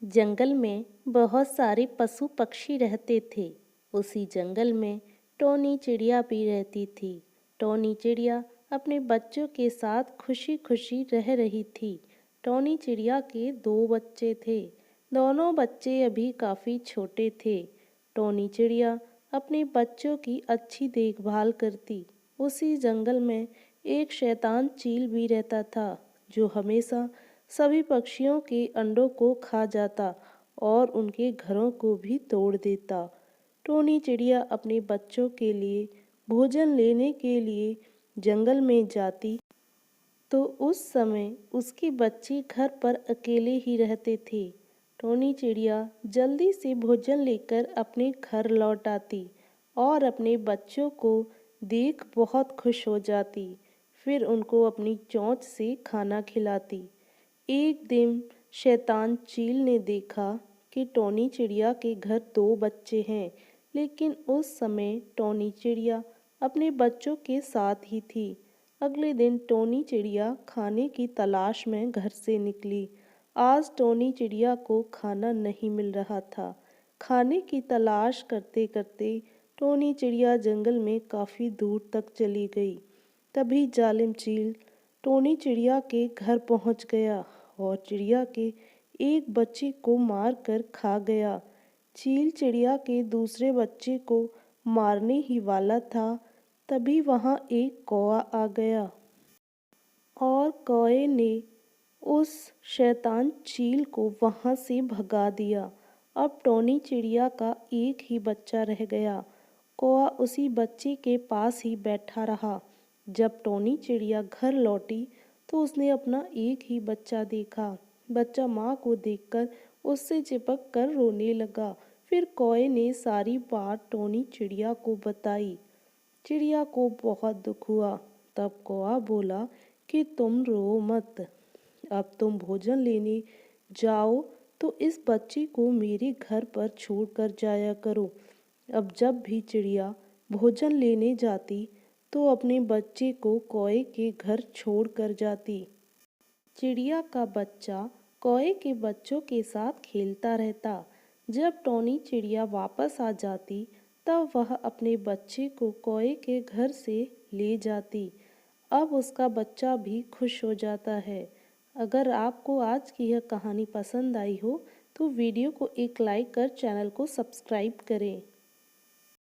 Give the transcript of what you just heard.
जंगल में बहुत सारे पशु पक्षी रहते थे। उसी जंगल में टोनी चिड़िया भी रहती थी। टोनी चिड़िया अपने बच्चों के साथ खुशी खुशी रह रही थी। टोनी चिड़िया के दो बच्चे थे। दोनों बच्चे अभी काफ़ी छोटे थे। टोनी चिड़िया अपने बच्चों की अच्छी देखभाल करती। उसी जंगल में एक शैतान चील भी रहता था, जो हमेशा सभी पक्षियों के अंडों को खा जाता और उनके घरों को भी तोड़ देता। टोनी चिड़िया अपने बच्चों के लिए भोजन लेने के लिए जंगल में जाती, तो उस समय उसके बच्चे घर पर अकेले ही रहते थे। टोनी चिड़िया जल्दी से भोजन लेकर अपने घर लौट आती और अपने बच्चों को देख बहुत खुश हो जाती। फिर उनको अपनी चोंच से खाना खिलाती। एक दिन शैतान चील ने देखा कि टोनी चिड़िया के घर दो बच्चे हैं, लेकिन उस समय टोनी चिड़िया अपने बच्चों के साथ ही थी। अगले दिन टोनी चिड़िया खाने की तलाश में घर से निकली। आज टोनी चिड़िया को खाना नहीं मिल रहा था। खाने की तलाश करते करते टोनी चिड़िया जंगल में काफ़ी दूर तक चली गई। तभी जालिम चील टोनी चिड़िया के घर पहुंच गया और चिड़िया के एक बच्चे को मार कर खा गया। चील चिड़िया के दूसरे बच्चे को मारने ही वाला था, तभी वहां एक कौवा आ गया और कौवे ने उस शैतान चील को वहां से भगा दिया। अब टोनी चिड़िया का एक ही बच्चा रह गया। कौवा उसी बच्चे के पास ही बैठा रहा। जब टोनी चिड़िया घर लौटी तो उसने अपना एक ही बच्चा देखा। बच्चा माँ को देखकर उससे चिपक कर रोने लगा। फिर कौवे ने सारी बात टोनी चिड़िया को बताई। चिड़िया को बहुत दुख हुआ। तब कौवा बोला कि तुम रो मत, अब तुम भोजन लेने जाओ तो इस बच्चे को मेरे घर पर छोड़ कर जाया करो। अब जब भी चिड़िया भोजन लेने जाती तो अपने बच्चे को कौवे के घर छोड़ कर जाती। चिड़िया का बच्चा कौवे के बच्चों के साथ खेलता रहता। जब टोनी चिड़िया वापस आ जाती तब वह अपने बच्चे को कौवे के घर से ले जाती। अब उसका बच्चा भी खुश हो जाता है। अगर आपको आज की यह कहानी पसंद आई हो तो वीडियो को एक लाइक कर चैनल को सब्सक्राइब करें।